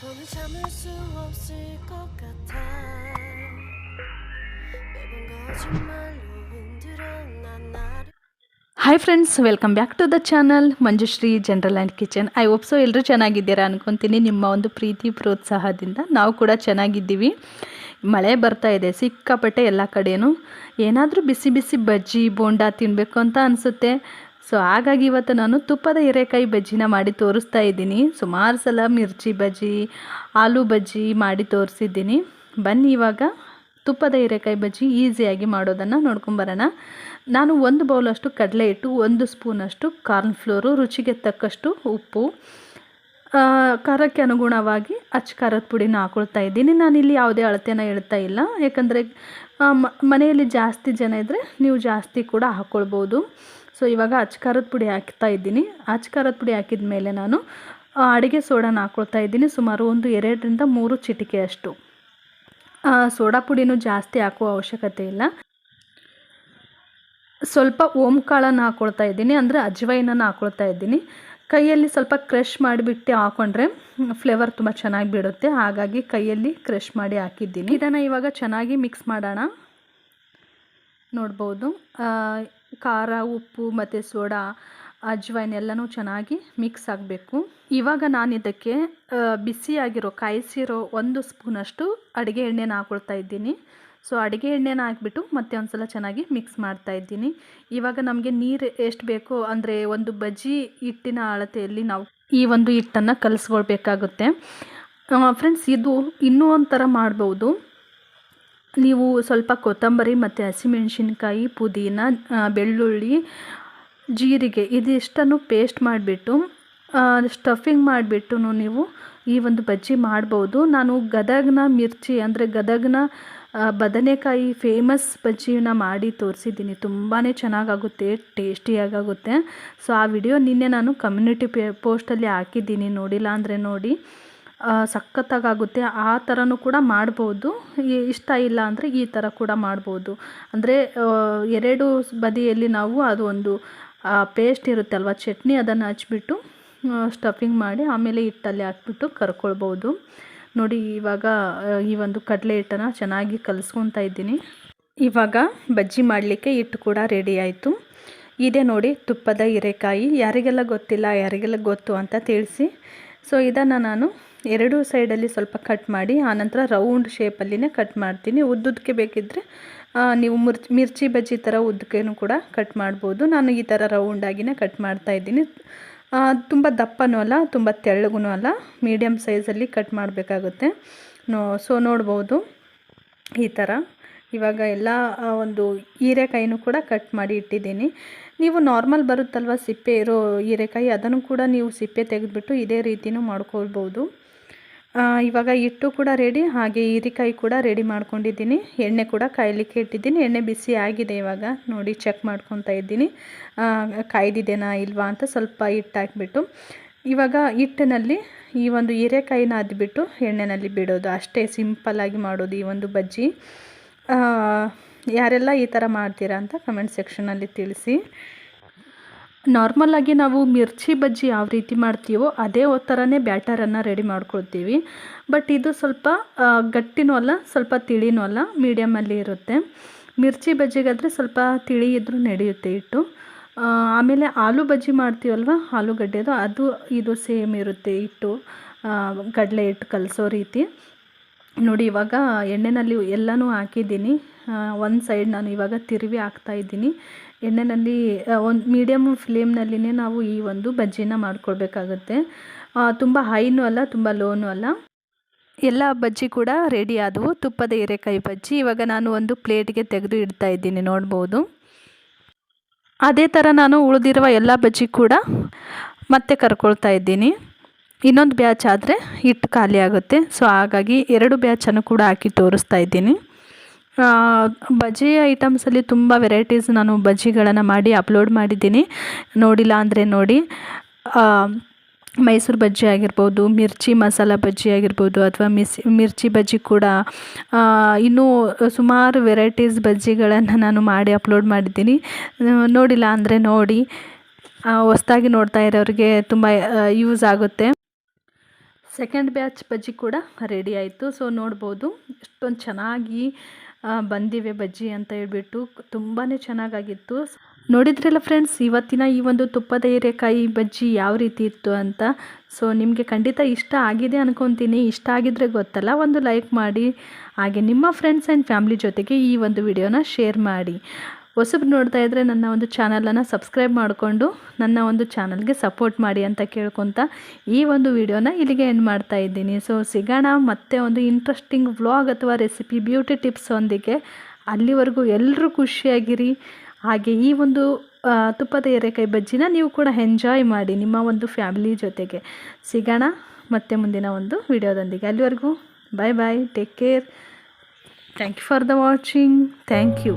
더는 참을 수 없을 것 같아 매번 거짓말로 흔들어 난 나를 hi friends, welcome back to the channel Manjushree general and kitchen. I hope so ಎಲ್ಲರೂ ಚೆನ್ನಾಗಿದ್ದೀರಾ ಅನ್ಕೊತೀನಿ. ನಿಮ್ಮ ಒಂದು ಪ್ರೀತಿ ಪ್ರೋತ್ಸಾಹದಿಂದ ನಾವು ಕೂಡ ಚೆನ್ನಾಗಿದ್ದೀವಿ. ಮಳೆ ಬರ್ತಾ ಇದೆ ಸಿಕ್ಕಾಪಟ್ಟೆ ಎಲ್ಲ ಕಡೆಯೂ. ಏನಾದರೂ ಬಿಸಿ ಬಿಸಿ ಬಜ್ಜಿ ಬೋಂಡಾ ತಿನ್ನಬೇಕು ಅಂತ ಅನಿಸುತ್ತೆ. ಸೊ ಹಾಗಾಗಿ ಇವತ್ತು ನಾನು ತುಪ್ಪದ ಹೀರೆಕಾಯಿ ಬಜ್ಜಿನ ಮಾಡಿ ತೋರಿಸ್ತಾ ಇದ್ದೀನಿ. ಸುಮಾರು ಸಲ ಮಿರ್ಚಿ ಬಜ್ಜಿ, ಆಲೂ ಬಜ್ಜಿ ಮಾಡಿ ತೋರಿಸಿದ್ದೀನಿ. ಬನ್ನಿ ಇವಾಗ ತುಪ್ಪದ ಹೀರೆಕಾಯಿ ಬಜ್ಜಿ ಈಸಿಯಾಗಿ ಮಾಡೋದನ್ನು ನೋಡ್ಕೊಂಬರೋಣ. ನಾನು 1 ಬೌಲಷ್ಟು ಕಡಲೆ ಹಿಟ್ಟು, 1 ಸ್ಪೂನಷ್ಟು ಕಾರ್ನ್ಫ್ಲೋರು, ರುಚಿಗೆ ತಕ್ಕಷ್ಟು ಉಪ್ಪು, ಖಾರಕ್ಕೆ ಅನುಗುಣವಾಗಿ ಖಾರದ ಪುಡಿನ ಹಾಕ್ಕೊಳ್ತಾ ಇದ್ದೀನಿ. ನಾನಿಲ್ಲಿ ಯಾವುದೇ ಅಳತೆನ ಹೇಳ್ತಾ ಇಲ್ಲ, ಯಾಕಂದರೆ ಮನೆಯಲ್ಲಿ ಜಾಸ್ತಿ ಜನ ಇದ್ದರೆ ನೀವು ಜಾಸ್ತಿ ಕೂಡ ಹಾಕ್ಕೊಳ್ಬೋದು. ಸೊ ಇವಾಗ ಖಾರದ ಪುಡಿ ಹಾಕ್ತಾ ಇದ್ದೀನಿ. ಖಾರದ ಪುಡಿ ಹಾಕಿದ ಮೇಲೆ ನಾನು ಅಡುಗೆ ಸೋಡಾನ ಹಾಕ್ಕೊಳ್ತಾ ಇದ್ದೀನಿ. ಸುಮಾರು 2 ರಿಂದ 3 ಚಿಟಿಕೆಯಷ್ಟು. ಸೋಡಾ ಪುಡಿನೂ ಜಾಸ್ತಿ ಹಾಕುವ ಅವಶ್ಯಕತೆ ಇಲ್ಲ. ಸ್ವಲ್ಪ ಓಂಕಾಳನ್ನು ಹಾಕ್ಕೊಳ್ತಾ ಇದ್ದೀನಿ, ಅಂದರೆ ಅಜ್ವೈನನ್ನು ಹಾಕ್ಕೊಳ್ತಾ ಇದ್ದೀನಿ. ಕೈಯಲ್ಲಿ ಸ್ವಲ್ಪ ಕ್ರಷ್ ಮಾಡಿಬಿಟ್ಟು ಹಾಕ್ಕೊಂಡ್ರೆ ಫ್ಲೇವರ್ ತುಂಬ ಚೆನ್ನಾಗಿ ಬಿಡುತ್ತೆ. ಹಾಗಾಗಿ ಕೈಯಲ್ಲಿ ಕ್ರಷ್ ಮಾಡಿ ಹಾಕಿದ್ದೀನಿ. ಇದನ್ನು ಇವಾಗ ಚೆನ್ನಾಗಿ ಮಿಕ್ಸ್ ಮಾಡೋಣ. ನೋಡ್ಬೋದು ಖಾರ, ಉಪ್ಪು ಮತ್ತು ಸೋಡಾ, ಅಜ್ವೈನ್ ಎಲ್ಲನೂ ಚೆನ್ನಾಗಿ ಮಿಕ್ಸ್ ಆಗಬೇಕು. ಇವಾಗ ನಾನು ಇದಕ್ಕೆ ಬಿಸಿಯಾಗಿರೋ ಕಾಯಿಸಿರೋ 1 ಸ್ಪೂನಷ್ಟು ಅಡುಗೆ ಎಣ್ಣೆನ ಹಾಕ್ಕೊಳ್ತಾ ಇದ್ದೀನಿ. ಸೊ ಅಡುಗೆ ಎಣ್ಣೆನ ಹಾಕ್ಬಿಟ್ಟು ಮತ್ತೆ ಒಂದು ಸಲ ಚೆನ್ನಾಗಿ ಮಿಕ್ಸ್ ಮಾಡ್ತಾ ಇದ್ದೀನಿ. ಇವಾಗ ನಮಗೆ ನೀರು ಎಷ್ಟು ಬೇಕೋ, ಅಂದರೆ ಒಂದು ಬಜ್ಜಿ ಹಿಟ್ಟಿನ ಅಳತೆಯಲ್ಲಿ ನಾವು ಈ ಒಂದು ಹಿಟ್ಟನ್ನು ಕಲಿಸ್ಕೊಳ್ಬೇಕಾಗುತ್ತೆ. ಫ್ರೆಂಡ್ಸ್, ಇದು ಇನ್ನೂ ಒಂಥರ ಮಾಡ್ಬೋದು. ನೀವು ಸ್ವಲ್ಪ ಕೊತ್ತಂಬರಿ ಮತ್ತು ಹಸಿಮೆಣಸಿನ್ಕಾಯಿ, ಪುದೀನ, ಬೆಳ್ಳುಳ್ಳಿ, ಜೀರಿಗೆ ಇದಿಷ್ಟನ್ನು ಪೇಸ್ಟ್ ಮಾಡಿಬಿಟ್ಟು ಸ್ಟಫಿಂಗ್ ಮಾಡಿಬಿಟ್ಟು ನೀವು ಈ ಒಂದು ಬಜ್ಜಿ ಮಾಡ್ಬೋದು. ನಾನು ಗದಗ್ನ ಮಿರ್ಚಿ, ಅಂದರೆ ಗದಗ್ನ ಬದನೆಕಾಯಿ ಫೇಮಸ್ ಬಜ್ಜಿನ ಮಾಡಿ ತೋರಿಸಿದ್ದೀನಿ. ತುಂಬಾ ಚೆನ್ನಾಗಾಗುತ್ತೆ, ಟೇಸ್ಟಿಯಾಗುತ್ತೆ. ಸೊ ಆ ವಿಡಿಯೋ ನಿನ್ನೆ ನಾನು ಕಮ್ಯುನಿಟಿ ಪೋಸ್ಟಲ್ಲಿ ಹಾಕಿದ್ದೀನಿ, ನೋಡಿಲ್ಲ ಅಂದರೆ ನೋಡಿ. ಸಖತ್ತಾಗುತ್ತೆ. ಆ ಥರನೂ ಕೂಡ ಮಾಡ್ಬೋದು. ಇಷ್ಟ ಇಲ್ಲ ಅಂದರೆ ಈ ಥರ ಕೂಡ ಮಾಡ್ಬೋದು. ಅಂದರೆ 2 ಬದಿಯಲ್ಲಿ ನಾವು ಅದು ಒಂದು ಪೇಸ್ಟ್ ಇರುತ್ತೆ ಅಲ್ವ, ಚಟ್ನಿ, ಅದನ್ನು ಹಚ್ಬಿಟ್ಟು ಸ್ಟಫಿಂಗ್ ಮಾಡಿ ಆಮೇಲೆ ಹಿಟ್ಟಲ್ಲಿ ಹಾಕ್ಬಿಟ್ಟು ಕರ್ಕೊಳ್ಬೋದು. ನೋಡಿ, ಇವಾಗ ಈ ಒಂದು ಕಡಲೆ ಹಿಟ್ಟನ್ನು ಚೆನ್ನಾಗಿ ಕಲಿಸ್ಕೊತಾ ಇದ್ದೀನಿ. ಇವಾಗ ಬಜ್ಜಿ ಮಾಡಲಿಕ್ಕೆ ಹಿಟ್ಟು ಕೂಡ ರೆಡಿ ಆಯಿತು. ಇದೇ ನೋಡಿ ತುಪ್ಪದ ಹೀರೆಕಾಯಿ. ಯಾರಿಗೆಲ್ಲ ಗೊತ್ತಿಲ್ಲ, ಯಾರಿಗೆಲ್ಲ ಗೊತ್ತು ಅಂತ ತಿಳಿಸಿ. ಸೊ ಇದನ್ನು ನಾನು 2 ಸೈಡಲ್ಲಿ ಸ್ವಲ್ಪ ಕಟ್ ಮಾಡಿ ಆನಂತರ ರೌಂಡ್ ಶೇಪಲ್ಲಿನೇ ಕಟ್ ಮಾಡ್ತೀನಿ. ಉದ್ದುದಕ್ಕೆ ಬೇಕಿದ್ದರೆ ನೀವು ಮಿರ್ಚಿ ಬಜ್ಜಿ ಥರ ಉದ್ದಕ್ಕೇನು ಕೂಡ ಕಟ್ ಮಾಡ್ಬೋದು. ನಾನು ಈ ಥರ ರೌಂಡಾಗಿಯೇ ಕಟ್ ಮಾಡ್ತಾಯಿದ್ದೀನಿ. ತುಂಬ ದಪ್ಪನೂ ಅಲ್ಲ, ತುಂಬ ತೆಳ್ಳಗೂ ಅಲ್ಲ, ಮೀಡಿಯಮ್ ಸೈಜಲ್ಲಿ ಕಟ್ ಮಾಡಬೇಕಾಗುತ್ತೆ. ಸೊ ನೋಡ್ಬೋದು ಈ ಥರ. ಇವಾಗ ಎಲ್ಲ ಒಂದು ಹೀರೆಕಾಯಿನೂ ಕೂಡ ಕಟ್ ಮಾಡಿ ಇಟ್ಟಿದ್ದೀನಿ. ನೀವು ನಾರ್ಮಲ್ ಬರುತ್ತಲ್ವ ಸಿಪ್ಪೆ ಇರೋ ಹೀರೆಕಾಯಿ, ಅದನ್ನು ಕೂಡ ನೀವು ಸಿಪ್ಪೆ ತೆಗೆದುಬಿಟ್ಟು ಇದೇ ರೀತಿಯೂ ಮಾಡ್ಕೊಳ್ಬೋದು. ಇವಾಗ ಹಿಟ್ಟು ಕೂಡ ರೆಡಿ, ಹಾಗೆ ಹೀರೆಕಾಯಿ ಕೂಡ ರೆಡಿ ಮಾಡ್ಕೊಂಡಿದ್ದೀನಿ. ಎಣ್ಣೆ ಕೂಡ ಕಾಯಲಿಕ್ಕೆ ಇಟ್ಟಿದ್ದೀನಿ. ಎಣ್ಣೆ ಬಿಸಿ ಆಗಿದೆ. ಇವಾಗ ನೋಡಿ ಚೆಕ್ ಮಾಡ್ಕೊತಾ ಇದ್ದೀನಿ ಕಾಯ್ದಿದೆನಾ ಇಲ್ವಾ ಅಂತ. ಸ್ವಲ್ಪ ಹಿಟ್ಟು ಹಾಕಿಬಿಟ್ಟು ಇವಾಗ ಹಿಟ್ಟಿನಲ್ಲಿ ಈ ಒಂದು ಹೀರೆಕಾಯಿನ ಅದ್ಬಿಟ್ಟು ಎಣ್ಣೆಯಲ್ಲಿ ಬಿಡೋದು. ಅಷ್ಟೇ ಸಿಂಪಲ್ಲಾಗಿ ಮಾಡೋದು ಈ ಒಂದು ಬಜ್ಜಿ. ಯಾರೆಲ್ಲ ಈ ಥರ ಮಾಡ್ತೀರಾ ಅಂತ ಕಮೆಂಟ್ ಸೆಕ್ಷನಲ್ಲಿ ತಿಳಿಸಿ. ನಾರ್ಮಲಾಗಿ ನಾವು ಮಿರ್ಚಿ ಬಜ್ಜಿ ಯಾವ ರೀತಿ ಮಾಡ್ತೀವೋ ಅದೇ ಥರನೇ ಬ್ಯಾಟರನ್ನು ರೆಡಿ ಮಾಡ್ಕೊಳ್ತೀವಿ. ಬಟ್ ಇದು ಸ್ವಲ್ಪ ಗಟ್ಟಿನೂ ಅಲ್ಲ, ಸ್ವಲ್ಪ ತಿಳಿನೂ ಅಲ್ಲ, ಮೀಡಿಯಮಲ್ಲಿ ಇರುತ್ತೆ. ಮಿರ್ಚಿ ಬಜ್ಜಿಗಾದರೆ ಸ್ವಲ್ಪ ತಿಳಿ ಇದ್ರೂ ನಡೆಯುತ್ತೆ ಹಿಟ್ಟು. ಆಮೇಲೆ ಆಲೂ ಬಜ್ಜಿ ಮಾಡ್ತೀವಲ್ವ, ಆಲೂಗಡ್ಡೆದು, ಅದು ಇದು ಸೇಮ್ ಇರುತ್ತೆ ಹಿಟ್ಟು, ಕಡಲೆ ಹಿಟ್ಟು ಕಲಸೋ ರೀತಿ. ನೋಡಿ, ಇವಾಗ ಎಣ್ಣೆಯಲ್ಲಿ ಎಲ್ಲನೂ ಹಾಕಿದ್ದೀನಿ. ಒಂದು ಸೈಡ್ ನಾನು ಇವಾಗ ತಿರುವಿ ಹಾಕ್ತಾಯಿದ್ದೀನಿ. ಎಣ್ಣೆಯಲ್ಲಿ ಒಂದು ಮೀಡಿಯಮ್ ಫ್ಲೇಮ್ನಲ್ಲಿನೇ ನಾವು ಈ ಒಂದು ಬಜ್ಜಿನ ಮಾಡ್ಕೊಳ್ಬೇಕಾಗುತ್ತೆ. ತುಂಬ ಹೈನೂ ಅಲ್ಲ, ತುಂಬ ಲೋನೂ ಅಲ್ಲ. ಎಲ್ಲ ಬಜ್ಜಿ ಕೂಡ ರೆಡಿ ಆದವು, ತುಪ್ಪದ ಹೀರೆಕಾಯಿ ಬಜ್ಜಿ. ಇವಾಗ ನಾನು ಒಂದು ಪ್ಲೇಟ್ಗೆ ತೆಗೆದು ಇಡ್ತಾ ಇದ್ದೀನಿ, ನೋಡ್ಬೋದು. ಅದೇ ಥರ ನಾನು ಉಳಿದಿರುವ ಎಲ್ಲ ಬಜ್ಜಿ ಕೂಡ ಮತ್ತೆ ಕರ್ಕೊಳ್ತಾ ಇದ್ದೀನಿ. ಇನ್ನೊಂದು ಬ್ಯಾಚ್ ಆದರೆ ಹಿಟ್ಟು ಖಾಲಿ ಆಗುತ್ತೆ. ಸೊ ಹಾಗಾಗಿ 2 ಬ್ಯಾಚನ್ನು ಕೂಡ ಹಾಕಿ ತೋರಿಸ್ತಾ ಇದ್ದೀನಿ. ಬಜ್ಜಿ ಐಟಮ್ಸಲ್ಲಿ ತುಂಬ ವೆರೈಟೀಸ್ ನಾನು ಬಜ್ಜಿಗಳನ್ನು ಮಾಡಿ ಅಪ್ಲೋಡ್ ಮಾಡಿದ್ದೀನಿ. ನೋಡಿಲ್ಲ ಅಂದರೆ ನೋಡಿ. ಮೈಸೂರು ಬಜ್ಜಿ ಆಗಿರ್ಬೋದು, ಮಿರ್ಚಿ ಮಸಾಲ ಬಜ್ಜಿ ಆಗಿರ್ಬೋದು, ಅಥವಾ ಮಿರ್ಚಿ ಬಜ್ಜಿ ಕೂಡ ಇನ್ನೂ ಸುಮಾರು ವೆರೈಟೀಸ್ ಬಜ್ಜಿಗಳನ್ನು ನಾನು ಮಾಡಿ ಅಪ್ಲೋಡ್ ಮಾಡಿದ್ದೀನಿ. ನೋಡಿಲ್ಲ ಅಂದರೆ ನೋಡಿ. ಹೊಸದಾಗಿ ನೋಡ್ತಾ ಇರೋರಿಗೆ ತುಂಬ ಯೂಸ್ ಆಗುತ್ತೆ. ಸೆಕೆಂಡ್ ಬ್ಯಾಚ್ ಬಜ್ಜಿ ಕೂಡ ರೆಡಿ ಆಯಿತು. ಸೊ ನೋಡ್ಬೋದು ಎಷ್ಟೊಂದು ಚೆನ್ನಾಗಿ ಬಂದಿವೆ ಬಜ್ಜಿ ಅಂತ ಹೇಳ್ಬಿಟ್ಟು ತುಂಬಾ ಚೆನ್ನಾಗಾಗಿತ್ತು. ನೋಡಿದ್ರಲ್ಲ ಫ್ರೆಂಡ್ಸ್, ಇವತ್ತಿನ ಈ ಒಂದು ತುಪ್ಪದ ಹೀರೆಕಾಯಿ ಬಜ್ಜಿ ಯಾವ ರೀತಿ ಇತ್ತು ಅಂತ. ಸೊ ನಿಮಗೆ ಖಂಡಿತ ಇಷ್ಟ ಆಗಿದೆ ಅನ್ಕೊತೀನಿ. ಇಷ್ಟ ಆಗಿದ್ರೆ ಗೊತ್ತಲ್ಲ, ಒಂದು ಲೈಕ್ ಮಾಡಿ, ಹಾಗೆ ನಿಮ್ಮ ಫ್ರೆಂಡ್ಸ್ ಆ್ಯಂಡ್ ಫ್ಯಾಮ್ಲಿ ಜೊತೆಗೆ ಈ ಒಂದು ವಿಡಿಯೋನ ಶೇರ್ ಮಾಡಿ. ಹೊಸಬ್ರು ನೋಡ್ತಾ ಇದ್ದರೆ ನನ್ನ ಒಂದು ಚಾನಲನ್ನು ಸಬ್ಸ್ಕ್ರೈಬ್ ಮಾಡಿಕೊಂಡು ನನ್ನ ಒಂದು ಚಾನಲ್ಗೆ ಸಪೋರ್ಟ್ ಮಾಡಿ ಅಂತ ಕೇಳ್ಕೊತ ಈ ಒಂದು ವಿಡಿಯೋನ ಇಲ್ಲಿಗೆ ಎಂಡ್ ಮಾಡ್ತಾ ಇದ್ದೀನಿ. ಸೊ ಸಿಗೋಣ ಮತ್ತೆ ಒಂದು ಇಂಟ್ರೆಸ್ಟಿಂಗ್ ವ್ಲಾಗ್ ಅಥವಾ ರೆಸಿಪಿ ಬ್ಯೂಟಿ ಟಿಪ್ಸ್ ಒಂದಿಗೆ. ಅಲ್ಲಿವರೆಗೂ ಎಲ್ಲರೂ ಖುಷಿಯಾಗಿರಿ. ಹಾಗೆ ಈ ಒಂದು ತುಪ್ಪದ ಹೀರೆಕಾಯಿ ಬಜ್ಜಿನ ನೀವು ಕೂಡ ಎಂಜಾಯ್ ಮಾಡಿ ನಿಮ್ಮ ಒಂದು ಫ್ಯಾಮಿಲಿ ಜೊತೆಗೆ. ಸಿಗೋಣ ಮತ್ತೆ ಮುಂದಿನ ಒಂದು ವಿಡಿಯೋದೊಂದಿಗೆ. ಅಲ್ಲಿವರೆಗೂ bye bye, take care, thank you for the watching, thank you.